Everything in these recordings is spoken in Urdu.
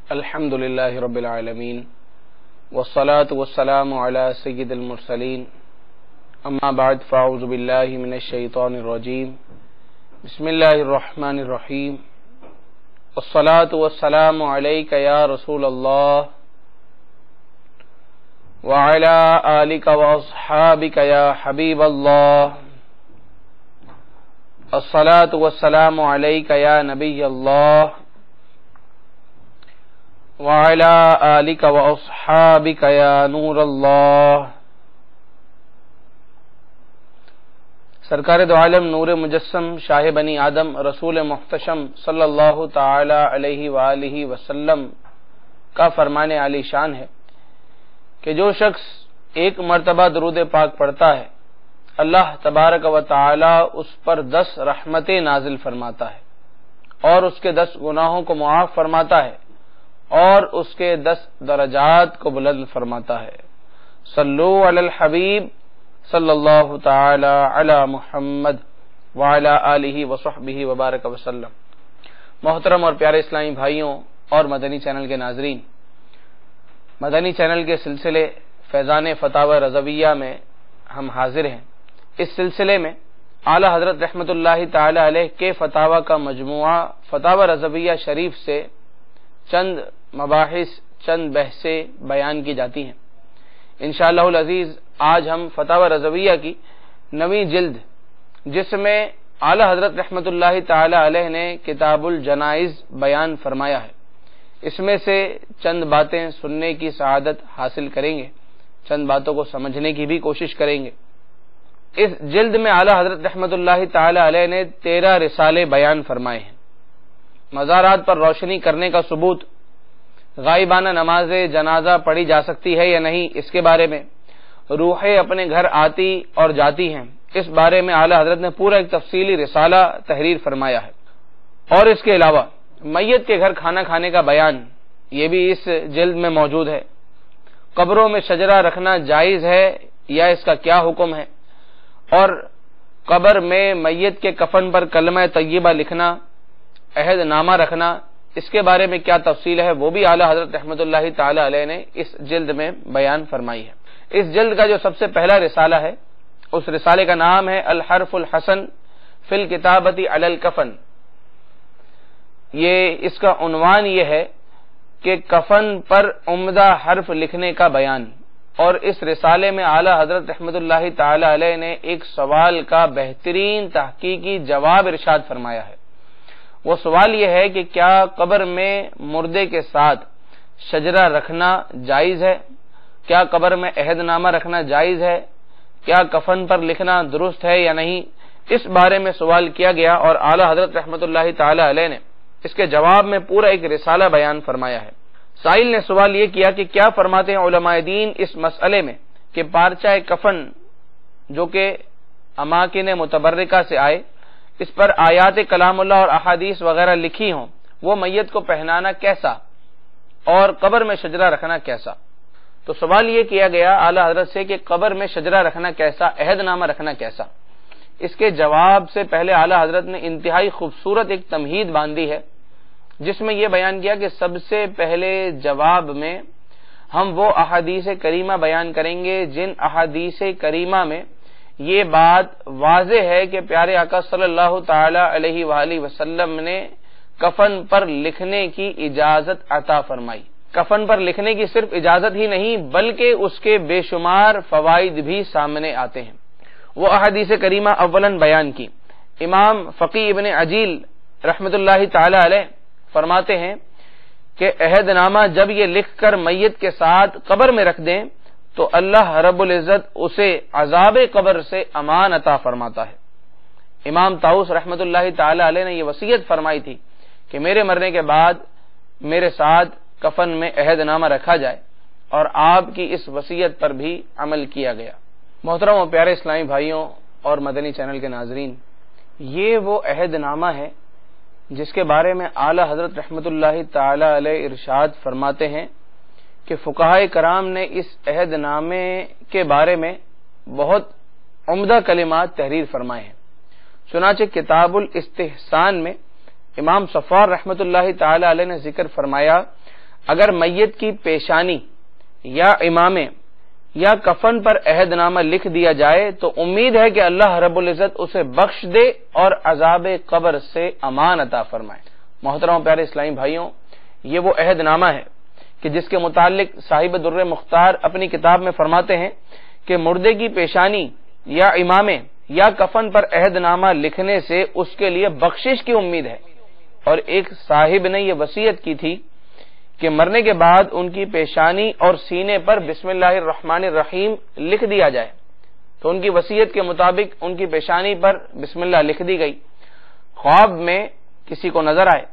الحمد للہ رب العالمین والصلاة والسلام علی سید المرسلین اما بعد فاعوذ باللہ من الشیطان الرجیم بسم اللہ الرحمن الرحیم والصلاة والسلام علیک یا رسول اللہ وعلی آلک واصحابک یا حبیب اللہ الصلاة والسلام علیک یا نبی اللہ وعلی آلک واصحابک یا نور اللہ۔ سرکار دو عالم نور مجسم شاہ بنی آدم رسول محتشم صلی اللہ تعالی علیہ وآلہ وسلم کا فرمان عالی شان ہے کہ جو شخص ایک مرتبہ درود پاک پڑھتا ہے اللہ تبارک و تعالی اس پر 10 رحمتیں نازل فرماتا ہے اور اس کے 10 گناہوں کو معاف فرماتا ہے اور اس کے 10 درجات کو بلند فرماتا ہے۔ صلو علی الحبیب صلی اللہ تعالی علی محمد وعلی آلہ وصحبہ وبارک وسلم۔ محترم اور پیارے اسلامی بھائیوں اور مدنی چینل کے ناظرین، مدنی چینل کے سلسلے فیضان فتاوی رضویہ میں ہم حاضر ہیں۔ اس سلسلے میں اعلی حضرت رحمت اللہ تعالی علیہ کے فتاوی کا مجموعہ فتاوی رضویہ شریف سے چند مباحث، چند بحثیں بیان کی جاتی ہیں۔ انشاءاللہ العزیز آج ہم فتاوی رضویہ کی 9ویں جلد، جس میں اعلی حضرت رحمت اللہ تعالی علیہ نے کتاب الجنائز بیان فرمایا ہے، اس میں سے چند باتیں سننے کی سعادت حاصل کریں گے، چند باتوں کو سمجھنے کی بھی کوشش کریں گے۔ اس جلد میں اعلی حضرت رحمت اللہ تعالی علیہ نے 13 رسالے بیان فرمائے ہیں۔ مزارات پر روشنی کرنے کا ثبوت، غائبانہ نماز جنازہ پڑھی جا سکتی ہے یا نہیں اس کے بارے میں، روحیں اپنے گھر آتی اور جاتی ہیں اس بارے میں اعلی حضرت نے پورا ایک تفصیلی رسالہ تحریر فرمایا ہے۔ اور اس کے علاوہ میت کے گھر کھانا کھانے کا بیان یہ بھی اس جلد میں موجود ہے۔ قبروں میں شجرہ رکھنا جائز ہے یا اس کا کیا حکم ہے، اور قبر میں میت کے کفن پر کلمہ طیبہ لکھنا، عہد نامہ رکھنا، اس کے بارے میں کیا تفصیل ہے وہ بھی اعلی حضرت رحمت اللہ تعالی علیہ نے اس جلد میں بیان فرمائی ہے۔ اس جلد کا جو سب سے پہلا رسالہ ہے اس رسالے کا نام ہے الحرف الحسن فی الکتابۃ علی الکفن۔ اس کا عنوان یہ ہے کہ کفن پر عمدہ حرف لکھنے کا بیان، اور اس رسالے میں اعلی حضرت رحمت اللہ تعالی علیہ نے ایک سوال کا بہترین تحقیقی جواب ارشاد فرمایا ہے۔ وہ سوال یہ ہے کہ کیا قبر میں مردے کے ساتھ شجرہ رکھنا جائز ہے، کیا قبر میں عہد نامہ رکھنا جائز ہے، کیا کفن پر لکھنا درست ہے یا نہیں، اس بارے میں سوال کیا گیا، اور اعلی حضرت رحمت اللہ تعالی علیہ نے اس کے جواب میں پورا ایک رسالہ بیان فرمایا ہے۔ سائل نے سوال یہ کیا کہ کیا فرماتے ہیں علماء دین اس مسئلے میں کہ پارچہ کفن جو کہ اماکن متبرکہ سے آئے، اس پر آیات کلام اللہ اور احادیث وغیرہ لکھی ہوں، وہ میت کو پہنانا کیسا اور قبر میں شجرہ رکھنا کیسا؟ تو سوال یہ کیا گیا اعلی حضرت سے کہ قبر میں شجرہ رکھنا کیسا، عہد نامہ رکھنا کیسا؟ اس کے جواب سے پہلے اعلی حضرت نے انتہائی خوبصورت ایک تمہید باندھی ہے، جس میں یہ بیان کیا کہ سب سے پہلے جواب میں ہم وہ احادیث کریمہ بیان کریں گے جن احادیث کریمہ میں یہ بات واضح ہے کہ پیارے آقا صلی اللہ تعالی علیہ وآلہ وسلم نے کفن پر لکھنے کی اجازت عطا فرمائی۔ کفن پر لکھنے کی صرف اجازت ہی نہیں بلکہ اس کے بے شمار فوائد بھی سامنے آتے ہیں۔ وہ احادیث کریمہ اولاً بیان کی۔ امام فقی ابن عجیل رحمت اللہ تعالی علیہ فرماتے ہیں کہ عہد نامہ جب یہ لکھ کر میت کے ساتھ قبر میں رکھ دیں تو اللہ رب العزت اسے عذاب قبر سے امان عطا فرماتا ہے۔ امام طاؤس رحمت اللہ تعالی علیہ نے یہ وصیت فرمائی تھی کہ میرے مرنے کے بعد میرے ساتھ کفن میں عہد نامہ رکھا جائے، اور آپ کی اس وصیت پر بھی عمل کیا گیا۔ محترم و پیارے اسلامی بھائیوں اور مدنی چینل کے ناظرین، یہ وہ عہد نامہ ہے جس کے بارے میں اعلی حضرت رحمت اللہ تعالی علیہ ارشاد فرماتے ہیں کہ فقہائے کرام نے اس عہد نامے کے بارے میں بہت عمدہ کلمات تحریر فرمائے ہیں۔ چنانچہ کتاب الاستحسان میں امام صفار رحمت اللہ تعالی علیہ نے ذکر فرمایا اگر میت کی پیشانی یا امامے یا کفن پر عہد نامہ لکھ دیا جائے تو امید ہے کہ اللہ رب العزت اسے بخش دے اور عذاب قبر سے امان عطا فرمائے۔ محترم پیارے اسلامی بھائیوں، یہ وہ عہد نامہ ہے کہ جس کے متعلق صاحب در مختار اپنی کتاب میں فرماتے ہیں کہ مردے کی پیشانی یا امامے یا کفن پر عہد نامہ لکھنے سے اس کے لیے بخشش کی امید ہے۔ اور ایک صاحب نے یہ وصیت کی تھی کہ مرنے کے بعد ان کی پیشانی اور سینے پر بسم اللہ الرحمن الرحیم لکھ دیا جائے، تو ان کی وصیت کے مطابق ان کی پیشانی پر بسم اللہ لکھ دی گئی۔ خواب میں کسی کو نظر آئے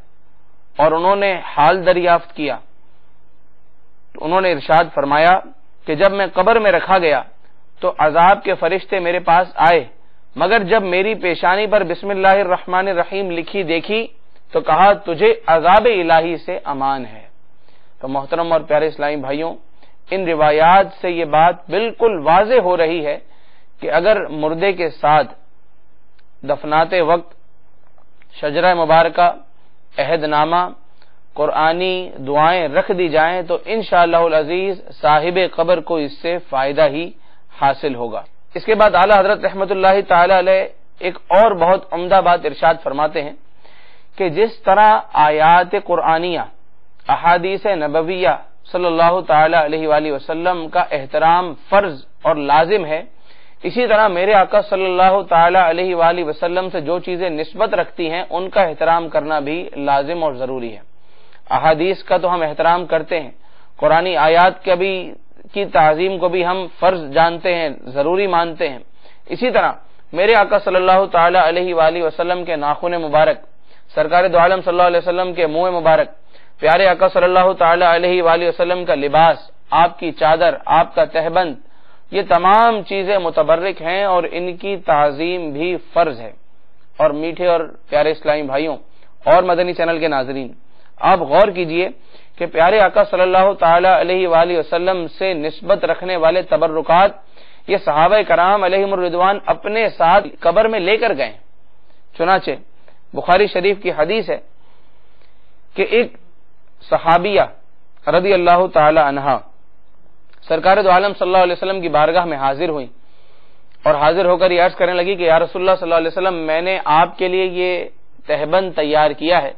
اور انہوں نے حال دریافت کیا تو انہوں نے ارشاد فرمایا کہ جب میں قبر میں رکھا گیا تو عذاب کے فرشتے میرے پاس آئے، مگر جب میری پیشانی پر بسم اللہ الرحمن الرحیم لکھی دیکھی تو کہا تجھے عذاب الہی سے امان ہے۔ تو محترم اور پیارے اسلامی بھائیوں، ان روایات سے یہ بات بالکل واضح ہو رہی ہے کہ اگر مردے کے ساتھ دفناتے وقت شجرہ مبارکہ، عہد نامہ، قرآنی دعائیں رکھ دی جائیں تو انشاءاللہ العزیز صاحب قبر کو اس سے فائدہ ہی حاصل ہوگا۔ اس کے بعد اعلیٰ حضرت رحمت اللہ تعالی علیہ ایک اور بہت عمدہ بات ارشاد فرماتے ہیں کہ جس طرح آیات قرآنیہ، احادیث نبویہ صلی اللہ تعالی علیہ وآلہ وسلم کا احترام فرض اور لازم ہے، اسی طرح میرے آقا صلی اللہ تعالی علیہ وآلہ وسلم سے جو چیزیں نسبت رکھتی ہیں ان کا احترام کرنا بھی لازم اور ضروری ہے۔ احادیث کا تو ہم احترام کرتے ہیں، قرآنی آیات کی تعظیم کو بھی ہم فرض جانتے ہیں، ضروری مانتے ہیں، اسی طرح میرے آقا صلی اللہ تعالی علیہ وآلہ وسلم کے ناخن مبارک، سرکار دو عالم صلی اللہ علیہ وسلم کے منہ مبارک، پیارے آقا صلی اللہ تعالی علیہ وآلہ وسلم کا لباس، آپ کی چادر، آپ کا تہبند، یہ تمام چیزیں متبرک ہیں اور ان کی تعظیم بھی فرض ہے۔ اور میٹھے اور پیارے اسلامی بھائیوں اور مدنی چینل کے ناظرین، آپ غور کیجئے کہ پیارے آقا صلی اللہ تعالی علیہ وآلہ وسلم سے نسبت رکھنے والے تبرکات یہ صحابہ کرام علیہم الرضوان اپنے ساتھ قبر میں لے کر گئے۔ چنانچہ بخاری شریف کی حدیث ہے کہ ایک صحابیہ رضی اللہ تعالی عنہا سرکار دو عالم صلی اللہ علیہ وسلم کی بارگاہ میں حاضر ہوئی اور حاضر ہو کر یہ عرض کرنے لگی کہ یا رسول اللہ صلی اللہ علیہ وسلم، میں نے آپ کے لیے یہ تہبند تیار کیا ہے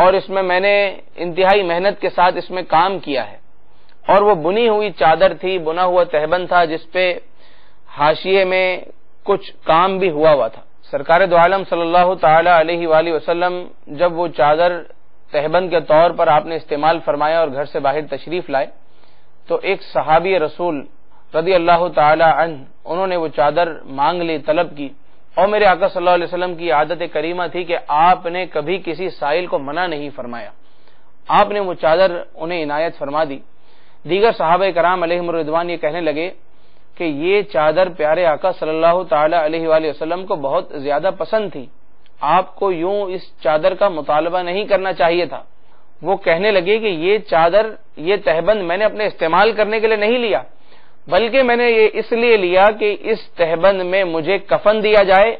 اور اس میں نے انتہائی محنت کے ساتھ اس میں کام کیا ہے، اور وہ بنی ہوئی چادر تھی، بنا ہوا تہبند تھا جس پہ حاشیے میں کچھ کام بھی ہوا تھا۔ سرکار دو عالم صلی اللہ تعالی علیہ وآلہ وسلم جب وہ چادر تہبند کے طور پر آپ نے استعمال فرمایا اور گھر سے باہر تشریف لائے تو ایک صحابی رسول رضی اللہ تعالی عنہ انہوں نے وہ چادر مانگ لی، طلب کی، اور میرے آقا صلی اللہ علیہ وسلم کی عادت کریمہ تھی کہ آپ نے کبھی کسی سائل کو منع نہیں فرمایا، آپ نے وہ چادر انہیں عنایت فرما دی۔ دیگر صحابہ کرام علیہم الرضوان یہ کہنے لگے کہ یہ چادر پیارے آقا صلی اللہ تعالی علیہ وآلہ وسلم کو بہت زیادہ پسند تھی، آپ کو یوں اس چادر کا مطالبہ نہیں کرنا چاہیے تھا۔ وہ کہنے لگے کہ یہ چادر، یہ تہبند میں نے اپنے استعمال کرنے کے لیے نہیں لیا، بلکہ میں نے یہ اس لیے لیا کہ اس تہبند میں مجھے کفن دیا جائے،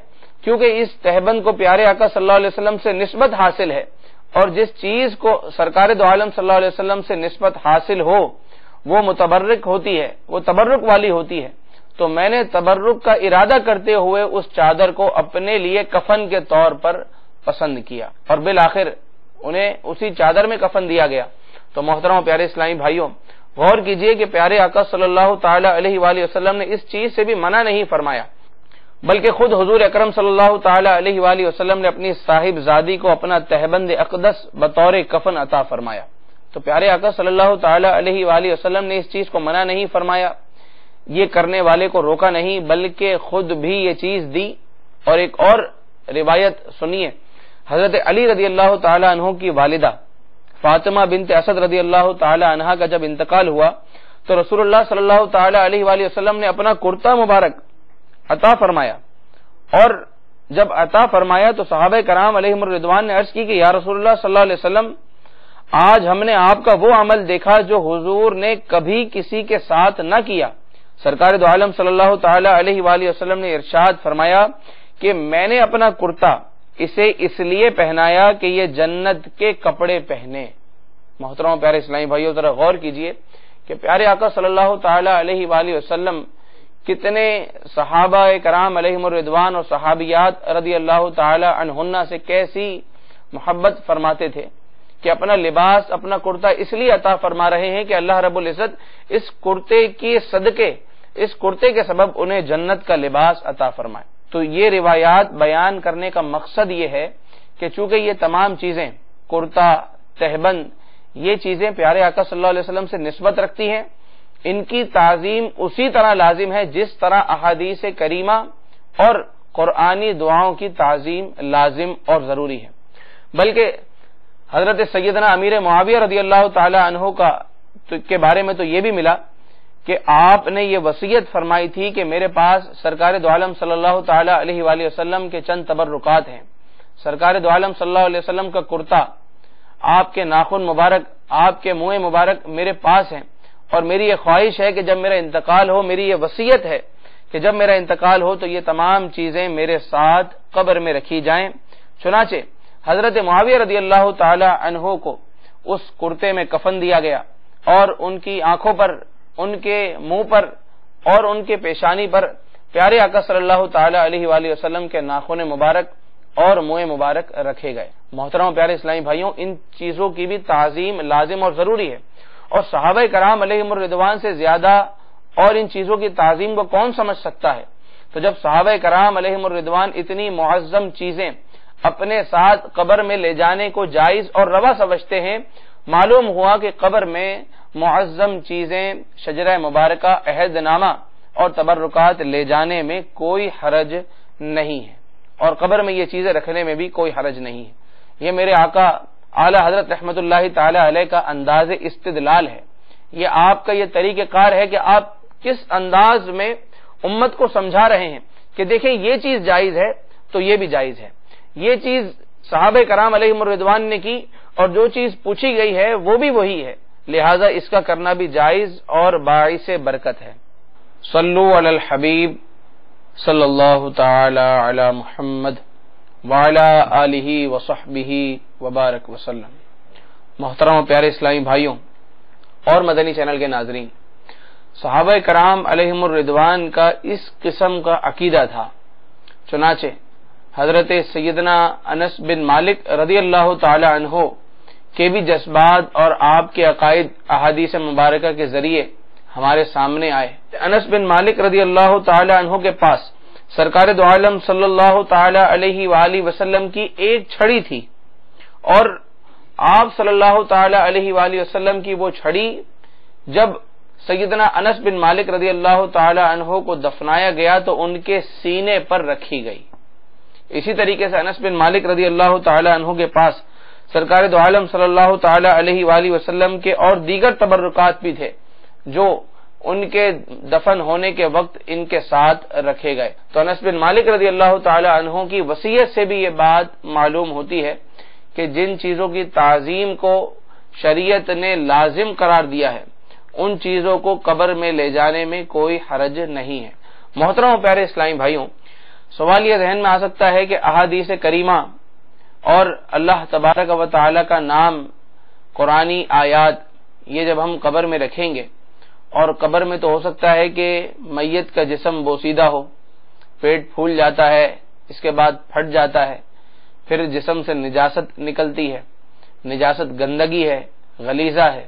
کیونکہ اس تہبند کو پیارے آقا صلی اللہ علیہ وسلم سے نسبت حاصل ہے، اور جس چیز کو سرکار دو عالم صلی اللہ علیہ وسلم سے نسبت حاصل ہو وہ متبرک ہوتی ہے، وہ تبرک والی ہوتی ہے، تو میں نے تبرک کا ارادہ کرتے ہوئے اس چادر کو اپنے لیے کفن کے طور پر پسند کیا، اور بالآخر انہیں اسی چادر میں کفن دیا گیا۔ تو محترم و پیارے اسلامی بھائیوں، غور کیجئے کہ پیارے آقا صلی اللہ تعالی علیہ وآلہ وسلم نے اس چیز سے بھی منع نہیں فرمایا، بلکہ خود حضور اکرم صلی اللہ تعالی علیہ وآلہ وسلم نے اپنی صاحب زادی کو اپنا تہبند اقدس بطور کفن عطا فرمایا۔ تو پیارے آقا صلی اللہ تعالی علیہ وآلہ وسلم نے اس چیز کو منع نہیں فرمایا، یہ کرنے والے کو روکا نہیں، بلکہ خود بھی یہ چیز دی۔ اور ایک اور روایت سنیے، حضرت علی رضی اللہ تعالی عنہ کی والدہ فاطمہ بنت اسد رضی اللہ تعالی عنہا کا جب انتقال ہوا تو رسول اللہ صلی اللہ تعالی علیہ وآلہ وسلم نے اپنا کرتا مبارک عطا فرمایا، اور جب عطا فرمایا تو صحابہ کرام علیہم الرضوان نے عرض کی کہ یا رسول اللہ صلی اللہ علیہ وسلم، آج ہم نے آپ کا وہ عمل دیکھا جو حضور نے کبھی کسی کے ساتھ نہ کیا۔ سرکار دو عالم صلی اللہ تعالی علیہ وآلہ وسلم نے ارشاد فرمایا کہ میں نے اپنا کرتا اسے اس لیے پہنایا کہ یہ جنت کے کپڑے پہنے۔ محترم پیارے اسلامی بھائیوں ذرا غور کیجئے کہ پیارے آقا صلی اللہ تعالی علیہ وآلہ وسلم کتنے صحابہ کرام علیہم الرضوان اور صحابیات رضی اللہ تعالی عنہن سے کیسی محبت فرماتے تھے کہ اپنا لباس، اپنا کرتا اس لیے عطا فرما رہے ہیں کہ اللہ رب العزت اس کرتے کے صدقے، اس کرتے کے سبب انہیں جنت کا لباس عطا فرمائے۔ تو یہ روایات بیان کرنے کا مقصد یہ ہے کہ چونکہ یہ تمام چیزیں، کرتا، تہبند، یہ چیزیں پیارے آقا صلی اللہ علیہ وسلم سے نسبت رکھتی ہیں، ان کی تعظیم اسی طرح لازم ہے جس طرح احادیث کریمہ اور قرآنی دعاؤں کی تعظیم لازم اور ضروری ہے۔ بلکہ حضرت سیدنا امیر معاویہ رضی اللہ تعالی عنہ کے بارے میں تو یہ بھی ملا کہ آپ نے یہ وصیت فرمائی تھی کہ میرے پاس سرکار دو عالم صلی اللہ تعالی علیہ وآلہ وسلم کے چند تبرکات ہیں۔ سرکار دو عالم صلی اللہ علیہ وسلم کا کرتا، آپ کے ناخن مبارک، آپ کے منہ مبارک میرے پاس ہیں، اور میری یہ خواہش ہے کہ جب میرا انتقال ہو، میری یہ وصیت ہے کہ جب میرا انتقال ہو تو یہ تمام چیزیں میرے ساتھ قبر میں رکھی جائیں۔ چنانچہ حضرت معاویہ رضی اللہ تعالی عنہ کو اس کرتے میں کفن دیا گیا، اور ان کی آنکھوں پر، ان کے منہ پر اور ان کے پیشانی پر پیارے آقا صلی اللہ تعالی علیہ وآلہ وسلم کے ناخن مبارک اور منہ مبارک رکھے گئے۔ محترم پیارے اسلامی بھائیوں، ان چیزوں کی بھی تعظیم لازم اور ضروری ہے، اور صحابہ کرام علیہم الرضوان سے زیادہ اور ان چیزوں کی تعظیم کو کون سمجھ سکتا ہے؟ تو جب صحابہ کرام علیہم الرضوان اتنی معظم چیزیں اپنے ساتھ قبر میں لے جانے کو جائز اور روا سمجھتے ہیں، معلوم ہوا کہ قبر میں معظم چیزیں، شجرہ مبارکہ، عہد نامہ اور تبرکات لے جانے میں کوئی حرج نہیں ہے، اور قبر میں یہ چیزیں رکھنے میں بھی کوئی حرج نہیں ہے۔ یہ میرے آقا اعلی حضرت رحمت اللہ تعالی علیہ کا انداز استدلال ہے، یہ آپ کا یہ طریقہ کار ہے کہ آپ کس انداز میں امت کو سمجھا رہے ہیں کہ دیکھیں یہ چیز جائز ہے تو یہ بھی جائز ہے، یہ چیز صحابہ کرام علیہم الرضوان نے کی اور جو چیز پوچھی گئی ہے وہ بھی وہی ہے، لہذا اس کا کرنا بھی جائز اور باعث برکت ہے۔ صلو علی الحبیب صلی اللہ تعالی علی محمد وعلی آلہ وصحبہ وبارک وسلم۔ محترم و پیارے اسلامی بھائیوں اور مدنی چینل کے ناظرین، صحابہ کرام علیہم الرضوان کا اس قسم کا عقیدہ تھا، چنانچہ حضرت سیدنا انس بن مالک رضی اللہ تعالی عنہ کے بھی جذبات اور آپ کے عقائد احادیث مبارکہ کے ذریعے ہمارے سامنے آئے۔ انس بن مالک رضی اللہ تعالی عنہ کے پاس سرکار دو عالم صلی اللہ تعالی علیہ وآلہ وسلم کی ایک چھڑی تھی، اور آپ صلی اللہ تعالی علیہ وآلہ وسلم کی وہ چھڑی جب سیدنا انس بن مالک رضی اللہ تعالی عنہ کو دفنایا گیا تو ان کے سینے پر رکھی گئی۔ اسی طریقے سے انس بن مالک رضی اللہ تعالی عنہ کے پاس سرکار دو عالم صلی اللہ تعالی علیہ وآلہ وسلم کے اور دیگر تبرکات بھی تھے جو ان کے دفن ہونے کے وقت ان کے ساتھ رکھے گئے۔ تو انس بن مالک رضی اللہ تعالی عنہ کی وصیت سے بھی یہ بات معلوم ہوتی ہے کہ جن چیزوں کی تعظیم کو شریعت نے لازم قرار دیا ہے ان چیزوں کو قبر میں لے جانے میں کوئی حرج نہیں ہے۔ محترم و پیارے اسلامی بھائیوں، سوال یہ ذہن میں آ سکتا ہے کہ احادیث کریمہ اور اللہ تبارک و تعالی کا نام، قرآنی آیات، یہ جب ہم قبر میں رکھیں گے، اور قبر میں تو ہو سکتا ہے کہ میت کا جسم بوسیدہ ہو، پیٹ پھول جاتا ہے، اس کے بعد پھٹ جاتا ہے، پھر جسم سے نجاست نکلتی ہے، نجاست گندگی ہے، غلیظہ ہے،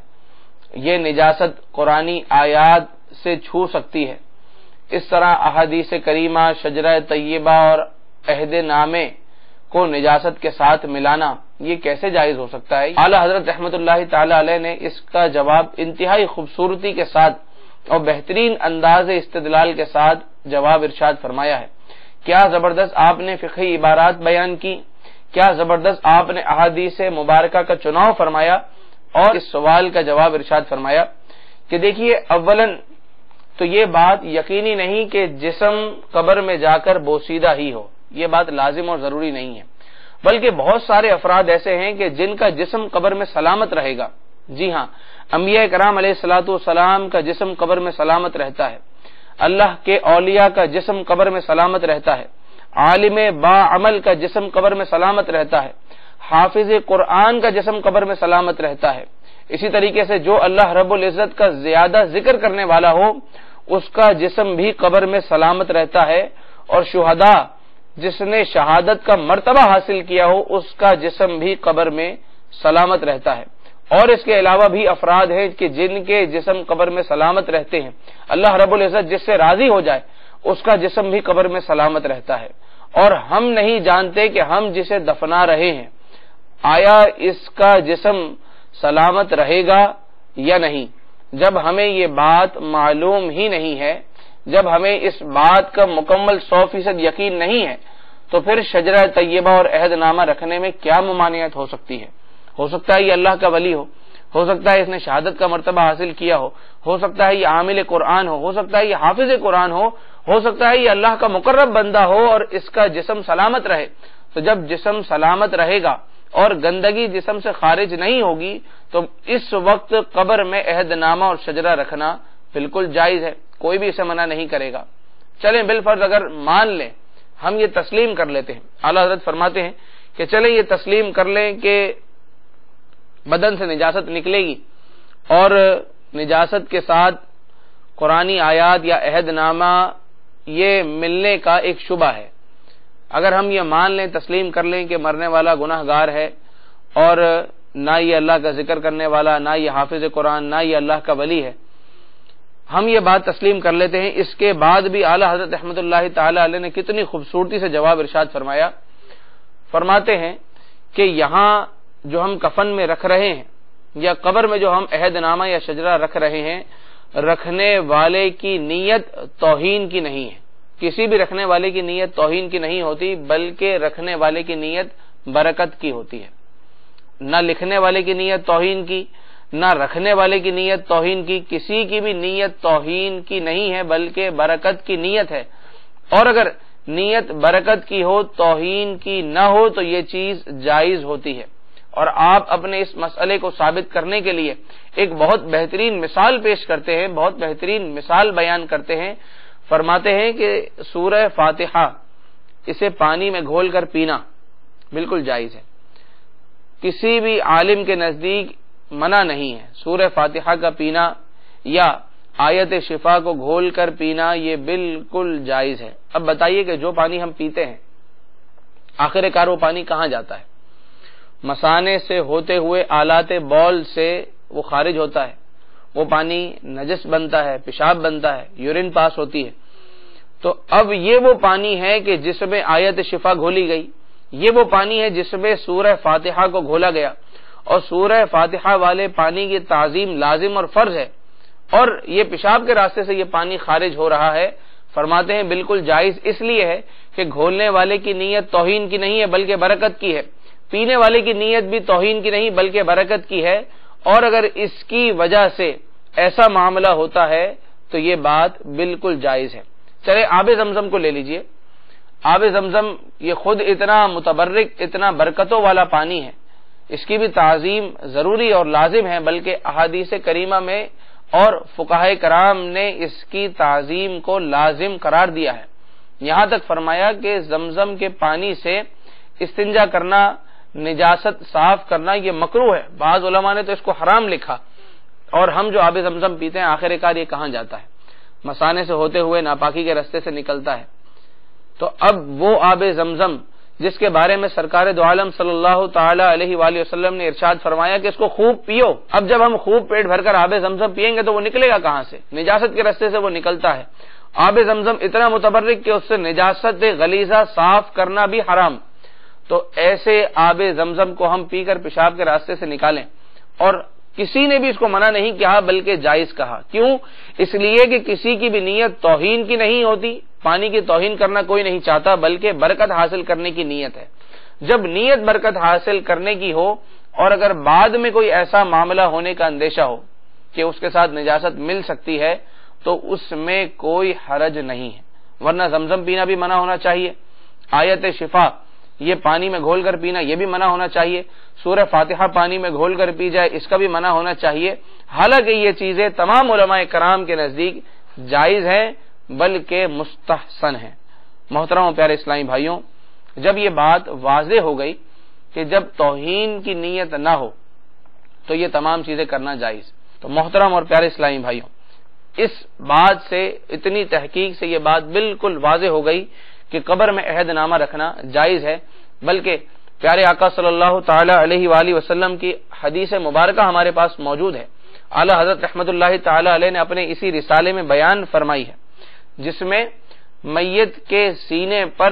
یہ نجاست قرآنی آیات سے چھو سکتی ہے۔ اس طرح احادیث کریمہ، شجرہ طیبہ اور عہد نامے کو نجاست کے ساتھ ملانا یہ کیسے جائز ہو سکتا ہے؟ اعلی حضرت رحمت اللہ تعالی علیہ نے اس کا جواب انتہائی خوبصورتی کے ساتھ اور بہترین انداز استدلال کے ساتھ جواب ارشاد فرمایا ہے۔ کیا زبردست آپ نے فقہی عبارات بیان کی، کیا زبردست آپ نے احادیث مبارکہ کا چناؤ فرمایا اور اس سوال کا جواب ارشاد فرمایا کہ دیکھیے، اولاً تو یہ بات یقینی نہیں کہ جسم قبر میں جا کر بوسیدہ ہی ہو، یہ بات لازم اور ضروری نہیں ہے، بلکہ بہت سارے افراد ایسے ہیں کہ جن کا جسم قبر میں سلامت رہے گا۔ جی ہاں، انبیاء کرام علیہ الصلوۃ والسلام کا جسم قبر میں سلامت رہتا ہے، اللہ کے اولیاء کا جسم قبر میں سلامت رہتا ہے، عالم با عمل کا جسم قبر میں سلامت رہتا ہے، حافظ قرآن کا جسم قبر میں سلامت رہتا ہے، اسی طریقے سے جو اللہ رب العزت کا زیادہ ذکر کرنے والا ہو اس کا جسم بھی قبر میں سلامت رہتا ہے، اور شہداء جس نے شہادت کا مرتبہ حاصل کیا ہو اس کا جسم بھی قبر میں سلامت رہتا ہے۔ اور اس کے علاوہ بھی افراد ہیں کہ جن کے جسم قبر میں سلامت رہتے ہیں، اللہ رب العزت جس سے راضی ہو جائے اس کا جسم بھی قبر میں سلامت رہتا ہے، اور ہم نہیں جانتے کہ ہم جسے دفنا رہے ہیں آیا اس کا جسم سلامت رہے گا یا نہیں۔ جب ہمیں یہ بات معلوم ہی نہیں ہے، جب ہمیں اس بات کا مکمل 100% یقین نہیں ہے، تو پھر شجرہ طیبہ اور عہد نامہ رکھنے میں کیا ممانعت ہو سکتی ہے؟ ہو سکتا ہے یہ اللہ کا ولی ہو سکتا ہے اس نے شہادت کا مرتبہ حاصل کیا ہو سکتا ہے یہ عامل قرآن ہو سکتا ہے یہ حافظ قرآن ہو سکتا ہے یہ اللہ کا مقرب بندہ ہو اور اس کا جسم سلامت رہے۔ تو جب جسم سلامت رہے گا اور گندگی جسم سے خارج نہیں ہوگی تو اس وقت قبر میں عہد نامہ اور شجرہ رکھنا بالکل جائز ہے، کوئی بھی اسے منع نہیں کرے گا۔ چلیں بالفرض اگر مان لیں، ہم یہ تسلیم کر لیتے ہیں، اعلیٰ حضرت فرماتے ہیں کہ چلیں یہ تسلیم کر لیں کہ بدن سے نجاست نکلے گی اور نجاست کے ساتھ قرآنی آیات یا عہد نامہ یہ ملنے کا ایک شبہ ہے۔ اگر ہم یہ مان لیں، تسلیم کر لیں کہ مرنے والا گناہ گار ہے اور نہ یہ اللہ کا ذکر کرنے والا، نہ یہ حافظ قرآن، نہ یہ اللہ کا ولی ہے، ہم یہ بات تسلیم کر لیتے ہیں۔ اس کے بعد بھی اعلیٰ حضرت رحمۃ اللہ تعالی علیہ نے کتنی خوبصورتی سے جواب ارشاد فرمایا، فرماتے ہیں کہ یہاں جو ہم کفن میں رکھ رہے ہیں یا قبر میں جو ہم عہد نامہ یا شجرہ رکھ رہے ہیں، رکھنے والے کی نیت توہین کی نہیں ہے، کسی بھی رکھنے والے کی نیت توہین کی نہیں ہوتی، بلکہ رکھنے والے کی نیت برکت کی ہوتی ہے۔ نہ لکھنے والے کی نیت توہین کی، نہ رکھنے والے کی نیت توہین کی، کسی کی بھی نیت توہین کی نہیں ہے بلکہ برکت کی نیت ہے۔ اور اگر نیت برکت کی ہو، توہین کی نہ ہو، تو یہ چیز جائز ہوتی ہے۔ اور آپ اپنے اس مسئلے کو ثابت کرنے کے لیے ایک بہت بہترین مثال پیش کرتے ہیں، بہت بہترین مثال بیان کرتے ہیں۔ فرماتے ہیں کہ سورہ فاتحہ اسے پانی میں گھول کر پینا بالکل جائز ہے، کسی بھی عالم کے نزدیک منع نہیں ہے۔ سورہ فاتحہ کا پینا یا آیت شفا کو گھول کر پینا یہ بالکل جائز ہے۔ اب بتائیے کہ جو پانی ہم پیتے ہیں آخر کار وہ پانی کہاں جاتا ہے؟ مثانے سے ہوتے ہوئے آلات بول سے وہ خارج ہوتا ہے، وہ پانی نجس بنتا ہے، پیشاب بنتا ہے، یورین پاس ہوتی ہے۔ تو اب یہ وہ پانی ہے کہ جس میں آیت شفا گھولی گئی، یہ وہ پانی ہے جس میں سورہ فاتحہ کو گھولا گیا، اور سورہ فاتحہ والے پانی کی تعظیم لازم اور فرض ہے، اور یہ پیشاب کے راستے سے یہ پانی خارج ہو رہا ہے۔ فرماتے ہیں بالکل جائز اس لیے ہے کہ گھولنے والے کی نیت توہین کی نہیں ہے بلکہ برکت کی ہے، پینے والے کی نیت بھی توہین کی نہیں بلکہ برکت کی ہے، اور اگر اس کی وجہ سے ایسا معاملہ ہوتا ہے تو یہ بات بالکل جائز ہے۔ چلے آب زمزم کو لے لیجئے، آب زمزم یہ خود اتنا متبرک، اتنا برکتوں والا پانی ہے، اس کی بھی تعظیم ضروری اور لازم ہے، بلکہ احادیث کریمہ میں اور فقہاء کرام نے اس کی تعظیم کو لازم قرار دیا ہے۔ یہاں تک فرمایا کہ زمزم کے پانی سے استنجا کرنا، نجاست صاف کرنا یہ مکروہ ہے، بعض علماء نے تو اس کو حرام لکھا، اور ہم جو آب زمزم پیتے ہیں آخر کار یہ کہاں جاتا ہے؟ مثانے سے ہوتے ہوئے ناپاکی کے راستے سے نکلتا ہے۔ تو اب وہ آب زمزم جس کے بارے میں سرکار دو عالم صلی اللہ تعالی علیہ وآلہ وسلم نے ارشاد فرمایا کہ اس کو خوب پیو، اب جب ہم خوب پیٹ بھر کر آب زمزم پیئیں گے تو وہ نکلے گا کہاں سے؟ نجاست کے راستے سے وہ نکلتا ہے۔ آب زمزم اتنا متبرک کہ اس سے نجاست غلیظہ صاف کرنا بھی حرام، تو ایسے آب زمزم کو ہم پی کر پیشاب کے راستے سے نکالیں، اور کسی نے بھی اس کو منع نہیں کہا بلکہ جائز کہا۔ کیوں؟ اس لیے کہ کسی کی بھی نیت توہین کی نہیں ہوتی، پانی کی توہین کرنا کوئی نہیں چاہتا بلکہ برکت حاصل کرنے کی نیت ہے۔ جب نیت برکت حاصل کرنے کی ہو اور اگر بعد میں کوئی ایسا معاملہ ہونے کا اندیشہ ہو کہ اس کے ساتھ نجاست مل سکتی ہے تو اس میں کوئی حرج نہیں ہے، ورنہ زمزم پینا بھی منع ہونا چاہیے، آیت شفا یہ پانی میں گھول کر پینا یہ بھی منع ہونا چاہیے، سورہ فاتحہ پانی میں گھول کر پی جائے اس کا بھی منع ہونا چاہیے۔ حالانکہ یہ چیزیں تمام علماء کرام کے نزدیک جائز ہیں بلکہ مستحسن ہیں۔ محترم و پیارے اسلامی بھائیوں، جب یہ بات واضح ہو گئی کہ جب توہین کی نیت نہ ہو تو یہ تمام چیزیں کرنا جائز۔ تو محترم اور پیارے اسلامی بھائیوں، اس بات سے، اتنی تحقیق سے یہ بات بالکل واضح ہو گئی کہ قبر میں عہد نامہ رکھنا جائز ہے، بلکہ پیارے آقا صلی اللہ تعالی علیہ وآلہ وسلم کی حدیث مبارکہ ہمارے پاس موجود ہے۔ اعلی حضرت رحمت اللہ تعالی علیہ نے اپنے اسی رسالے میں بیان فرمائی ہے، جس میں میت کے سینے پر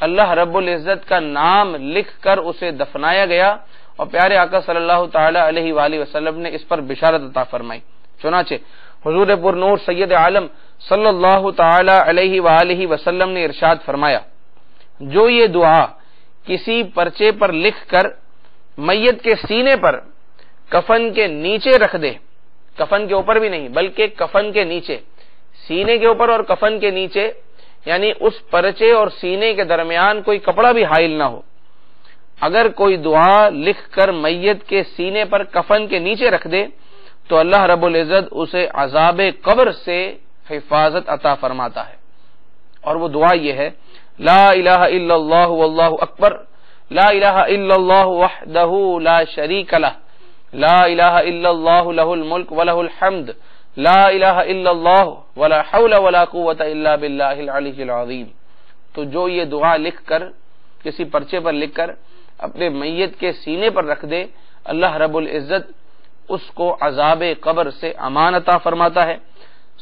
اللہ رب العزت کا نام لکھ کر اسے دفنایا گیا، اور پیارے آقا صلی اللہ تعالی علیہ وآلہ وسلم نے اس پر بشارت عطا فرمائی۔ چنانچہ حضور پر نور سید عالم صلی اللہ تعالی علیہ وآلہ وسلم نے ارشاد فرمایا، جو یہ دعا کسی پرچے پر لکھ کر میت کے سینے پر کفن کے نیچے رکھ دے، کفن کے اوپر بھی نہیں بلکہ کفن کے نیچے، سینے کے اوپر اور کفن کے نیچے، یعنی اس پرچے اور سینے کے درمیان کوئی کپڑا بھی حائل نہ ہو، اگر کوئی دعا لکھ کر میت کے سینے پر کفن کے نیچے رکھ دے تو اللہ رب العزت اسے عذاب قبر سے حفاظت عطا فرماتا ہے۔ اور وہ دعا یہ ہے، لا الہ الا اللہ واللہ اکبر، لا الہ الا اللہ وحدہ لا شریک لہ، لا الہ الا اللہ لہ الملک ولہ الحمد، لا الہ الا اللہ ولا حول ولا قوۃ الا باللہ العلی العظیم۔ تو جو یہ دعا لکھ کر، کسی پرچے پر لکھ کر اپنے میت کے سینے پر رکھ دے، اللہ رب العزت اس کو عذاب قبر سے امان عطا فرماتا ہے،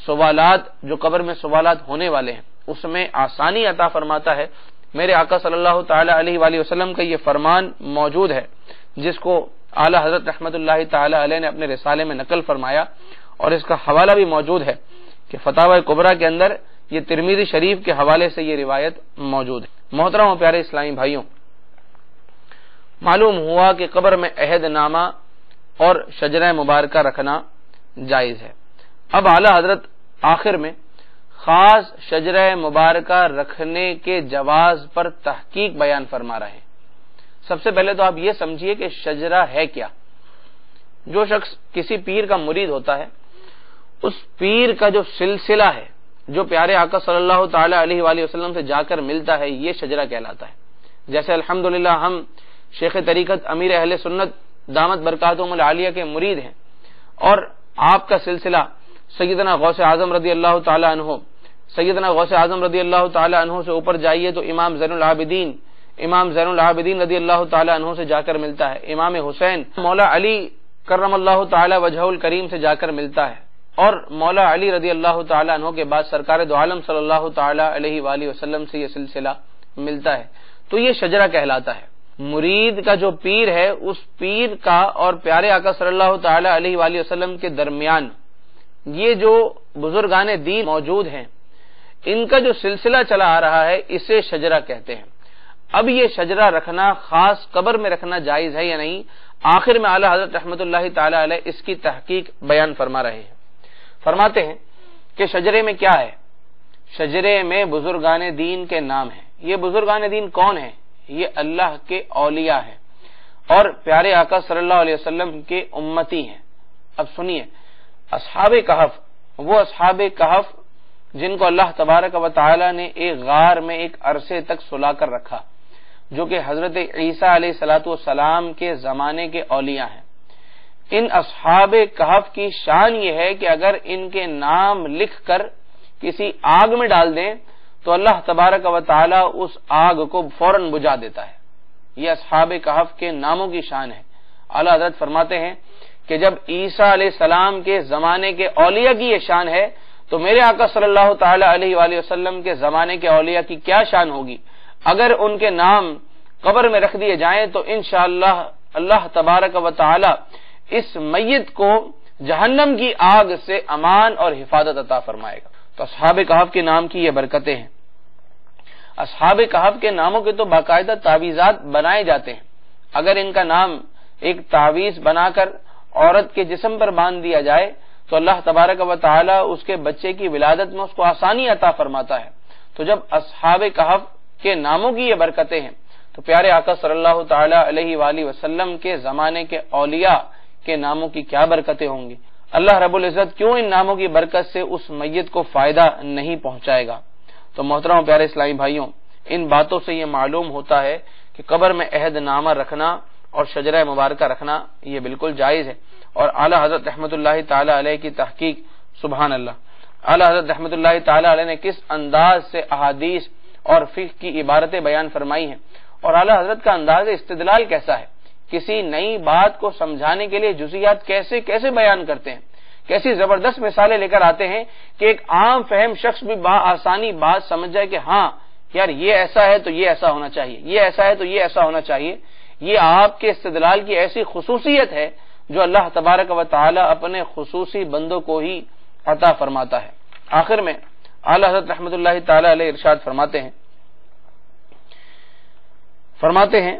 سوالات جو قبر میں سوالات ہونے والے ہیں اس میں آسانی عطا فرماتا ہے۔ میرے آقا صلی اللہ تعالی علیہ وآلہ وسلم کا یہ فرمان موجود ہے، جس کو اعلی حضرت رحمت اللہ تعالی علیہ نے اپنے رسالے میں نقل فرمایا، اور اس کا حوالہ بھی موجود ہے کہ فتاوی کبریٰ کے اندر یہ ترمذی شریف کے حوالے سے یہ روایت موجود ہے۔ محترم و پیارے اسلامی بھائیوں، معلوم ہوا کہ قبر میں عہد نامہ اور شجرہ مبارکہ رکھنا جائز ہے۔ اب اعلی حضرت آخر میں خاص شجرہ مبارکہ رکھنے کے جواز پر تحقیق بیان فرما رہے ہیں۔ سب سے پہلے تو آپ یہ سمجھیے کہ شجرہ ہے کیا۔ جو شخص کسی پیر کا مرید ہوتا ہے، اس پیر کا جو سلسلہ ہے، جو پیارے آقا صلی اللہ تعالی علیہ وآلہ وسلم سے جا کر ملتا ہے، یہ شجرہ کہلاتا ہے۔ جیسے الحمدللہ ہم شیخ طریقت امیر اہل سنت دامت برکاتہم العالیہ کے مرید ہیں، اور آپ کا سلسلہ سیدنا غوث اعظم رضی اللہ تعالی عنہ، سیدنا غوث اعظم رضی اللہ تعالی عنہ سے اوپر جائیے تو امام زین العابدین رضی اللہ تعالی عنہ سے جا کر ملتا ہے، امام حسین مولا علی کرم اللہ تعالی وجہہ الکریم سے جا کر ملتا ہے، اور مولا علی رضی اللہ تعالی عنہ کے بعد سرکار دو عالم صلی اللہ تعالی علیہ وآلہ وسلم سے یہ سلسلہ ملتا ہے۔ تو یہ شجرہ کہلاتا ہے۔ مرید کا جو پیر ہے، اس پیر کا اور پیارے آقا صلی اللہ تعالی علیہ وآلہ وسلم کے درمیان یہ جو بزرگان دین موجود ہیں، ان کا جو سلسلہ چلا آ رہا ہے، اسے شجرہ کہتے ہیں۔ اب یہ شجرہ رکھنا خاص قبر میں رکھنا جائز ہے یا نہیں، آخر میں اعلی حضرت رحمت اللہ تعالی علیہ اس کی تحقیق بیان فرما رہے ہیں۔ فرماتے ہیں کہ شجرے میں کیا ہے؟ شجرے میں بزرگان دین کے نام ہیں۔ یہ بزرگان دین کون ہیں؟ یہ اللہ کے اولیاء ہیں اور پیارے آقا صلی اللہ علیہ وسلم کے امتی ہیں۔ اب سنیے، اصحاب کہف، وہ اصحاب کہف جن کو اللہ تبارک و تعالی نے ایک غار میں ایک عرصے تک سلا کر رکھا، جو کہ حضرت عیسیٰ علیہ السلام کے زمانے کے اولیاء ہیں۔ ان اصحاب کہف کی شان یہ ہے کہ اگر ان کے نام لکھ کر کسی آگ میں ڈال دیں تو اللہ تبارک و تعالی اس آگ کو فوراً بجھا دیتا ہے۔ یہ اصحاب کہف کے ناموں کی شان ہے۔ اعلیٰ حضرت فرماتے ہیں کہ جب عیسیٰ علیہ السلام کے زمانے کے اولیاء کی یہ شان ہے تو میرے آقا صلی اللہ تعالی علیہ وآلہ وسلم کے زمانے کے اولیاء کی کیا شان ہوگی۔ اگر ان کے نام قبر میں رکھ دیے جائیں تو انشاءاللہ اللہ تبارک و تعالی اس میت کو جہنم کی آگ سے امان اور حفاظت عطا فرمائے گا۔ تو اصحاب کہف کے نام کی یہ برکتیں ہیں۔ اصحاب کہف کے ناموں کے تو باقاعدہ تعویذات بنائے جاتے ہیں۔ اگر ان کا نام ایک تعویذ بنا کر عورت کے جسم پر باندھ دیا جائے تو اللہ تبارک و تعالی اس کے بچے کی ولادت میں اس کو آسانی عطا فرماتا ہے۔ تو جب اصحاب کہف کے ناموں کی یہ برکتیں ہیں تو پیارے آقا صلی اللہ تعالی علیہ وآلہ وسلم کے زمانے کے اولیاء کے ناموں کی کیا برکتیں ہوں گی۔ اللہ رب العزت کیوں ان ناموں کی برکت سے اس میت کو فائدہ نہیں پہنچائے گا۔ تو محترم پیارے اسلامی بھائیوں، ان باتوں سے یہ معلوم ہوتا ہے کہ قبر میں عہد نامہ رکھنا اور شجرہ مبارکہ رکھنا یہ بالکل جائز ہے۔ اور اعلی حضرت رحمۃ اللہ تعالی علیہ کی تحقیق، سبحان اللہ، اعلی حضرت رحمۃ اللہ تعالی علیہ نے کس انداز سے احادیث اور فقہ کی عبارتیں بیان فرمائی ہیں، اور اعلی حضرت کا انداز استدلال کیسا ہے، کسی نئی بات کو سمجھانے کے لیے جزئیات کیسے بیان کرتے ہیں، کیسی زبردست مثالیں لے کر آتے ہیں کہ ایک عام فہم شخص بھی بآسانی بات سمجھ جائے کہ ہاں یار یہ ایسا ہے تو یہ ایسا ہونا چاہیے، یہ ایسا ہے تو یہ ایسا ہونا چاہیے۔ یہ آپ کے استدلال کی ایسی خصوصیت ہے جو اللہ تبارک و تعالی اپنے خصوصی بندوں کو ہی عطا فرماتا ہے۔ آخر میں اعلی حضرت رحمۃ اللہ تعالی علیہ ارشاد فرماتے ہیں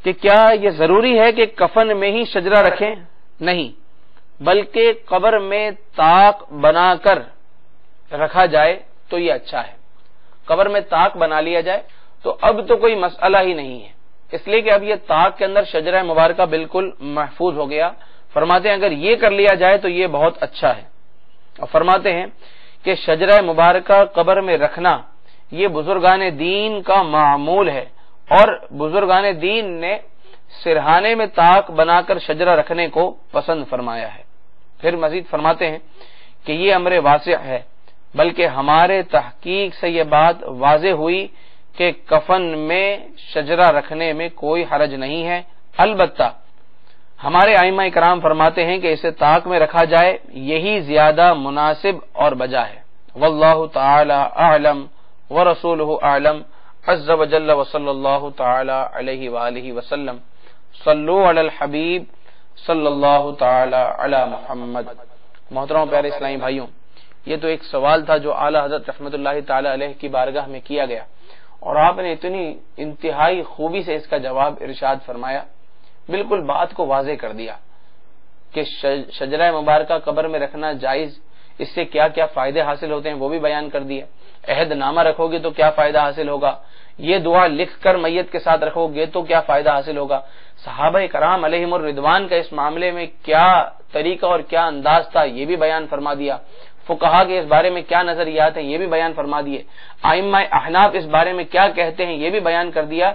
کہ کیا یہ ضروری ہے کہ کفن میں ہی شجرہ رکھیں؟ نہیں، بلکہ قبر میں طاق بنا کر رکھا جائے تو یہ اچھا ہے۔ قبر میں طاق بنا لیا جائے تو اب تو کوئی مسئلہ ہی نہیں ہے، اس لیے کہ اب یہ طاق کے اندر شجرہ مبارکہ بالکل محفوظ ہو گیا۔ فرماتے ہیں اگر یہ کر لیا جائے تو یہ بہت اچھا ہے، اور فرماتے ہیں کہ شجرہ مبارکہ قبر میں رکھنا یہ بزرگان دین کا معمول ہے، اور بزرگان دین نے سرہانے میں طاق بنا کر شجرہ رکھنے کو پسند فرمایا ہے۔ پھر مزید فرماتے ہیں کہ یہ امر واسع ہے، بلکہ ہمارے تحقیق سے یہ بات واضح ہوئی کہ کفن میں شجرہ رکھنے میں کوئی حرج نہیں ہے، البتہ ہمارے ائمہ کرام فرماتے ہیں کہ اسے طاق میں رکھا جائے یہی زیادہ مناسب اور بجا ہے۔ واللہ تعالی اعلم ورسولہ اعلم عز وجل وصلی اللہ تعالی علیہ وآلہ وسلم۔ صلو علی الحبیب صلی اللہ تعالی علی محمد۔ محترم پیارے اسلامی بھائیوں، یہ تو ایک سوال تھا جو اعلی حضرت رحمۃ اللہ تعالی علیہ کی بارگاہ میں کیا گیا، اور آپ نے اتنی انتہائی خوبی سے اس کا جواب ارشاد فرمایا، بالکل بات کو واضح کر دیا کہ شجرہ مبارکہ قبر میں رکھنا جائز، اس سے کیا کیا فائدے حاصل ہوتے ہیں وہ بھی بیان کر دیا۔ عہد نامہ رکھو گے تو کیا فائدہ حاصل ہوگا، یہ دعا لکھ کر میت کے ساتھ رکھو گے تو کیا فائدہ حاصل ہوگا، صحابہ کرام علیہم الرضوان کا اس معاملے میں کیا طریقہ اور کیا انداز تھا یہ بھی بیان فرما دیا، فقہا کے اس بارے میں کیا نظریات ہیں یہ بھی بیان فرما دیے، ائمہ احناف اس بارے میں کیا کہتے ہیں یہ بھی بیان کر دیا،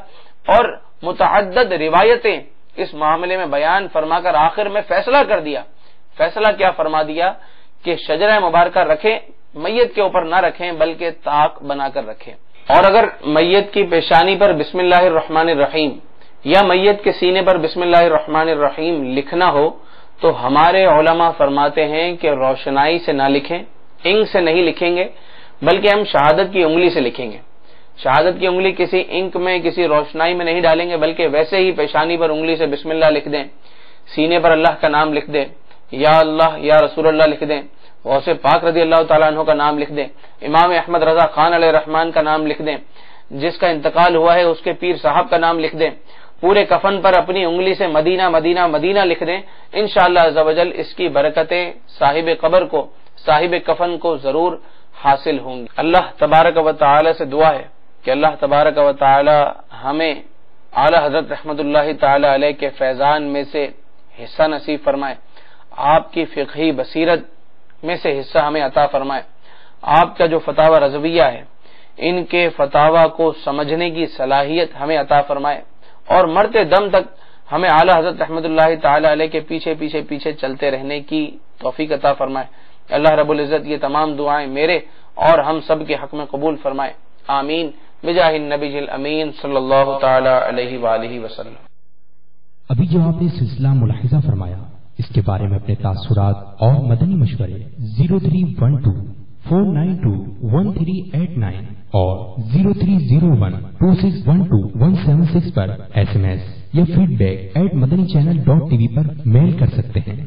اور متعدد روایتیں اس معاملے میں بیان فرما کر آخر میں فیصلہ کر دیا۔ فیصلہ کیا فرما دیا کہ شجرہ مبارکہ رکھیں، میت کے اوپر نہ رکھیں بلکہ طاق بنا کر رکھیں، اور اگر میت کی پیشانی پر بسم اللہ الرحمن الرحیم یا میت کے سینے پر بسم اللہ الرحمن الرحیم لکھنا ہو تو ہمارے علماء فرماتے ہیں کہ روشنائی سے نہ لکھیں، انک سے نہیں لکھیں گے، بلکہ ہم شہادت کی انگلی سے لکھیں گے۔ شہادت کی انگلی کسی انک میں کسی روشنائی میں نہیں ڈالیں گے، بلکہ ویسے ہی پیشانی پر انگلی سے بسم اللہ لکھ دیں، سینے پر اللہ کا نام لکھ دیں، یا اللہ یا رسول اللہ لکھ دیں، غوث پاک رضی اللہ تعالیٰ عنہ کا نام لکھ دیں، امام احمد رضا خان علیہ الرحمن کا نام لکھ دیں، جس کا انتقال ہوا ہے اس کے پیر صاحب کا نام لکھ دیں، پورے کفن پر اپنی انگلی سے مدینہ مدینہ مدینہ لکھ دیں، انشاءاللہ عز و جل اس کی برکتیں صاحب قبر کو، صاحب کفن کو ضرور حاصل ہوں گی۔ اللہ تبارک و تعالی سے دعا ہے کہ اللہ تبارک و تعالی ہمیں اعلی حضرت رحمۃ اللہ تعالی علیہ کے فیضان میں سے حصہ نصیب فرمائے، آپ کی فقہی بصیرت میں سے حصہ ہمیں عطا فرمائے، آپ کا جو فتاوی رضویہ ہے ان کے فتاوی کو سمجھنے کی صلاحیت ہمیں عطا فرمائے، اور مرتے دم تک ہمیں اعلی حضرت رحمۃ اللہ تعالی علیہ کے پیچھے پیچھے پیچھے چلتے رہنے کی توفیق عطا فرمائے۔ اللہ رب العزت یہ تمام دعائیں میرے اور ہم سب کے حق میں قبول فرمائے، آمین بجاہ النبی الامین صلی اللہ تعالی علیہ وآلہ وسلم۔ ابھی جو آپ نے سلسلہ ملاحظہ فرمایا اس کے بارے میں اپنے تاثرات اور مدنی مشورے 0312-492-1389 اور 0301-2612-176 پر SMS یا feedback@madanichannel.tv پر میل کر سکتے ہیں۔